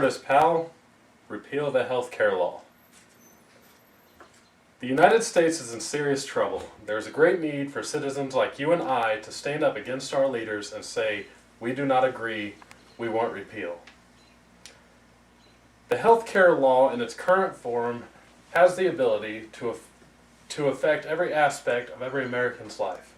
Curtis Powell, repeal the health care law. The United States is in serious trouble. There is a great need for citizens like you and I to stand up against our leaders and say, we do not agree, we want repeal. The health care law in its current form has the ability to affect every aspect of every American's life.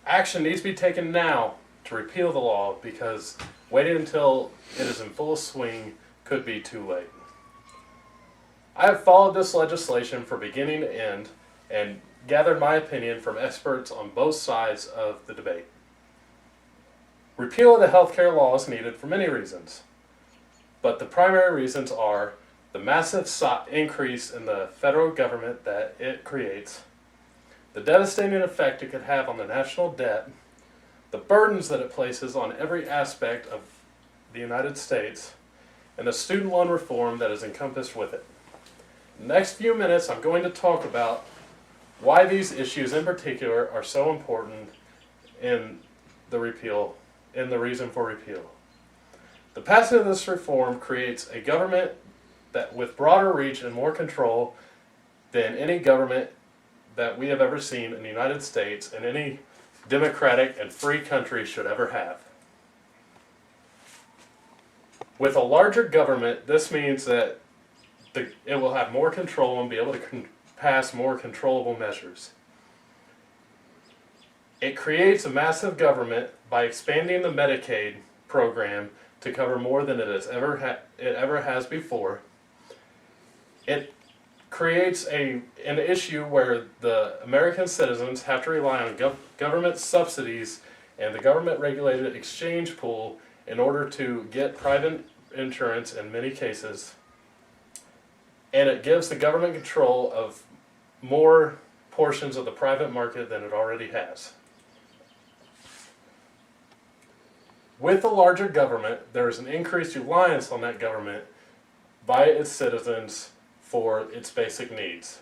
Action needs to be taken now to repeal the law because waiting until it is in full swing could be too late. I have followed this legislation from beginning to end and gathered my opinion from experts on both sides of the debate. Repeal of the health care law is needed for many reasons, but the primary reasons are the massive increase in the federal government that it creates, the devastating effect it could have on the national debt, the burdens that it places on every aspect of the United States, and the student loan reform that is encompassed with it. In the next few minutes, I'm going to talk about why these issues in particular are so important in the reason for repeal. The passing of this reform creates a government that with broader reach and more control than any government that we have ever seen in the United States and any democratic and free country should ever have. With a larger government, this means that it will have more control and be able to pass more controllable measures. It creates a massive government by expanding the Medicaid program to cover more than it ever has before. It creates an issue where the American citizens have to rely on government subsidies and the government-regulated exchange pool in order to get private insurance in many cases. And it gives the government control of more portions of the private market than it already has. With a larger government, there is an increased reliance on that government by its citizens for its basic needs.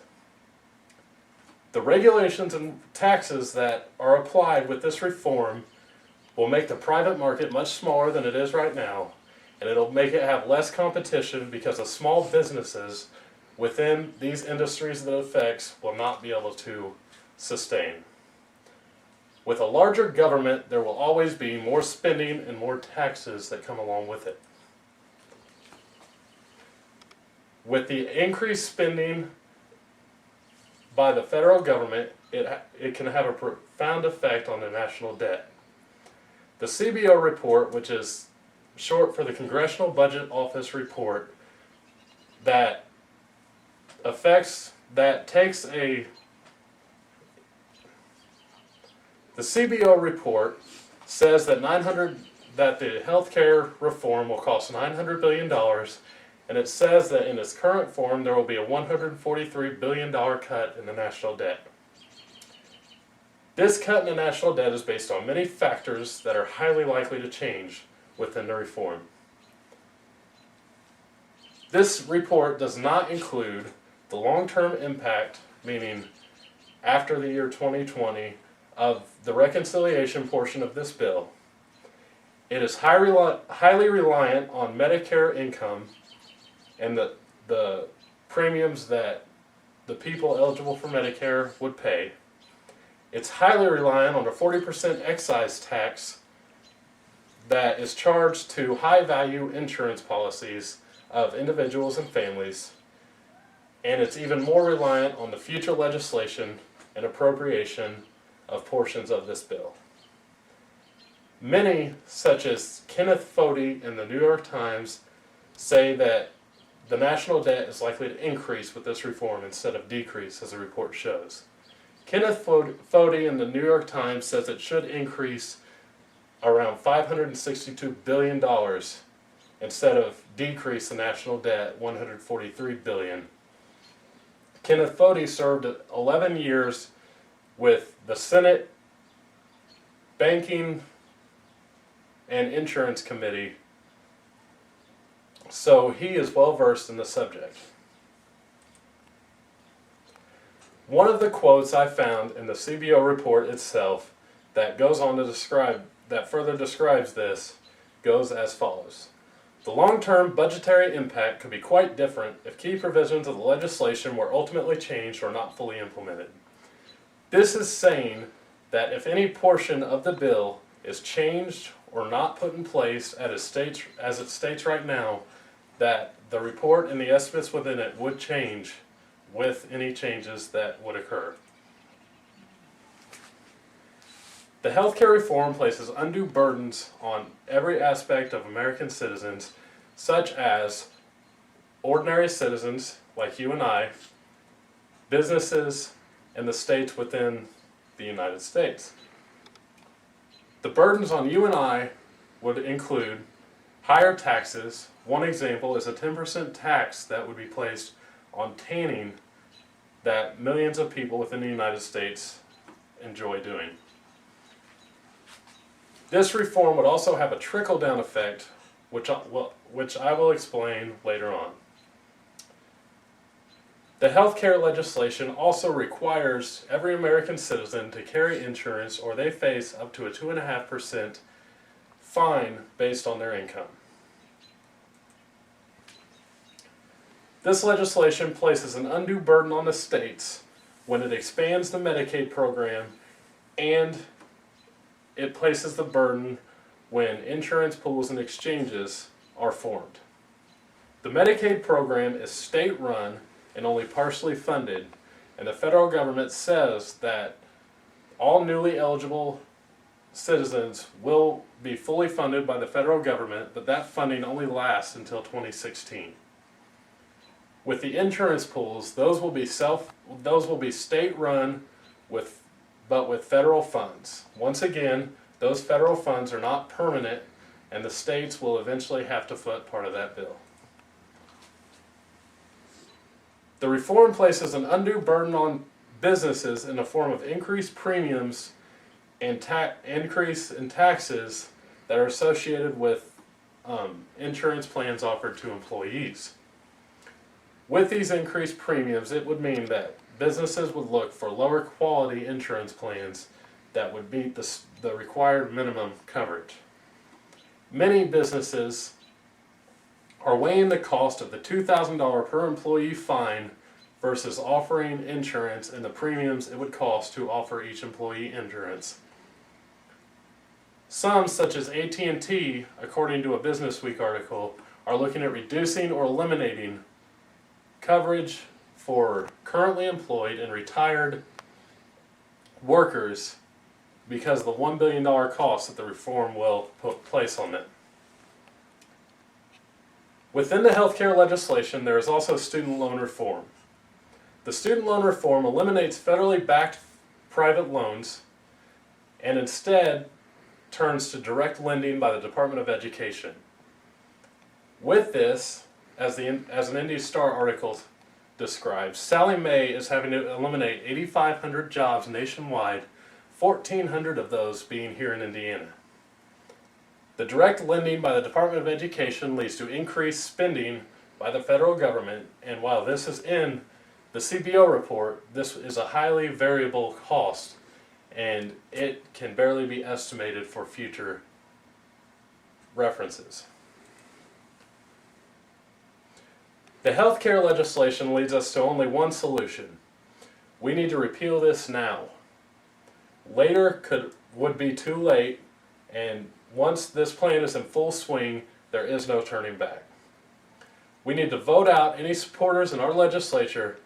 The regulations and taxes that are applied with this reform will make the private market much smaller than it is right now, and it'll make it have less competition because the small businesses within these industries that it affects will not be able to sustain. With a larger government, there will always be more spending and more taxes that come along with it. With the increased spending by the federal government, it can have a profound effect on the national debt. The CBO report, which is short for the Congressional Budget Office report, the CBO report says that the health care reform will cost $900 billion, and it says that in its current form there will be a $143 billion cut in the national debt. This cut in the national debt is based on many factors that are highly likely to change within the reform. This report does not include the long-term impact, meaning after the year 2020, of the reconciliation portion of this bill. It is highly reliant on Medicare income and the premiums that the people eligible for Medicare would pay. It's highly reliant on a 40% excise tax that is charged to high-value insurance policies of individuals and families. And it's even more reliant on the future legislation and appropriation of portions of this bill. Many, such as Kenneth Foddy in the New York Times, say that the national debt is likely to increase with this reform instead of decrease, as the report shows. Kenneth Foddy in the New York Times says it should increase around $562 billion instead of decrease the national debt $143 billion. Kenneth Foddy served 11 years with the Senate Banking and Insurance Committee, so he is well versed in the subject. One of the quotes I found in the CBO report itself that goes on to further describes this goes as follows. The long-term budgetary impact could be quite different if key provisions of the legislation were ultimately changed or not fully implemented. This is saying that if any portion of the bill is changed or not put in place as it states right now, that the report and the estimates within it would change with any changes that would occur. The healthcare reform places undue burdens on every aspect of American citizens, such as ordinary citizens like you and I, businesses, and the states within the United States. The burdens on you and I would include higher taxes. One example is a 10% tax that would be placed on tanning that millions of people within the United States enjoy doing. This reform would also have a trickle-down effect, which I will explain later on. The healthcare legislation also requires every American citizen to carry insurance, or they face up to a 2.5% fine based on their income. This legislation places an undue burden on the states when it expands the Medicaid program, and it places the burden when insurance pools and exchanges are formed. The Medicaid program is state-run and only partially funded, and the federal government says that all newly eligible citizens will be fully funded by the federal government, but that funding only lasts until 2016. With the insurance pools, those will be state-run but with federal funds. Once again, those federal funds are not permanent, and the states will eventually have to foot part of that bill. The reform places an undue burden on businesses in the form of increased premiums and increase in taxes that are associated with insurance plans offered to employees. With these increased premiums, it would mean that businesses would look for lower quality insurance plans that would meet the required minimum coverage. Many businesses are weighing the cost of the $2,000 per employee fine versus offering insurance and the premiums it would cost to offer each employee insurance. Some, such as AT&T, according to a Business Week article, are looking at reducing or eliminating coverage for currently employed and retired workers because of the $1 billion cost that the reform will place on them. Within the healthcare legislation, there is also student loan reform. The student loan reform eliminates federally backed private loans and instead turns to direct lending by the Department of Education. With this, as an Indy Star article describes, Sallie Mae is having to eliminate 8,500 jobs nationwide, 1,400 of those being here in Indiana. The direct lending by the Department of Education leads to increased spending by the federal government, and while this is in the CBO report, this is a highly variable cost, and it can barely be estimated for future references. The healthcare legislation leads us to only one solution. We need to repeal this now. Later would be too late, and once this plan is in full swing, there is no turning back. We need to vote out any supporters in our legislature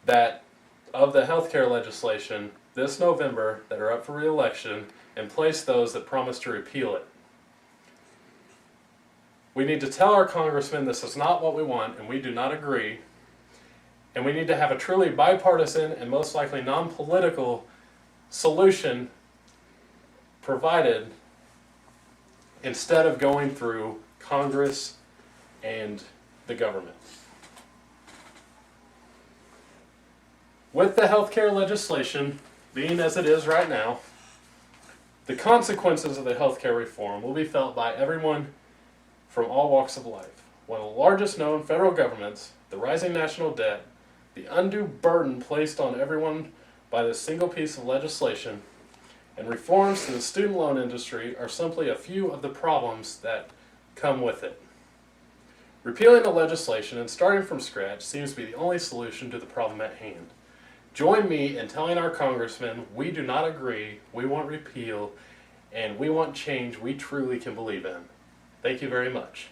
of the healthcare legislation this November that are up for re-election, and place those that promise to repeal it. We need to tell our congressmen this is not what we want and we do not agree, and we need to have a truly bipartisan and most likely non-political solution provided instead of going through Congress and the government. With the healthcare legislation being as it is right now, the consequences of the healthcare reform will be felt by everyone from all walks of life. One of the largest known federal governments, the rising national debt, the undue burden placed on everyone by this single piece of legislation, and reforms to the student loan industry are simply a few of the problems that come with it. Repealing the legislation and starting from scratch seems to be the only solution to the problem at hand. Join me in telling our congressmen we do not agree, we want repeal, and we want change we truly can believe in. Thank you very much.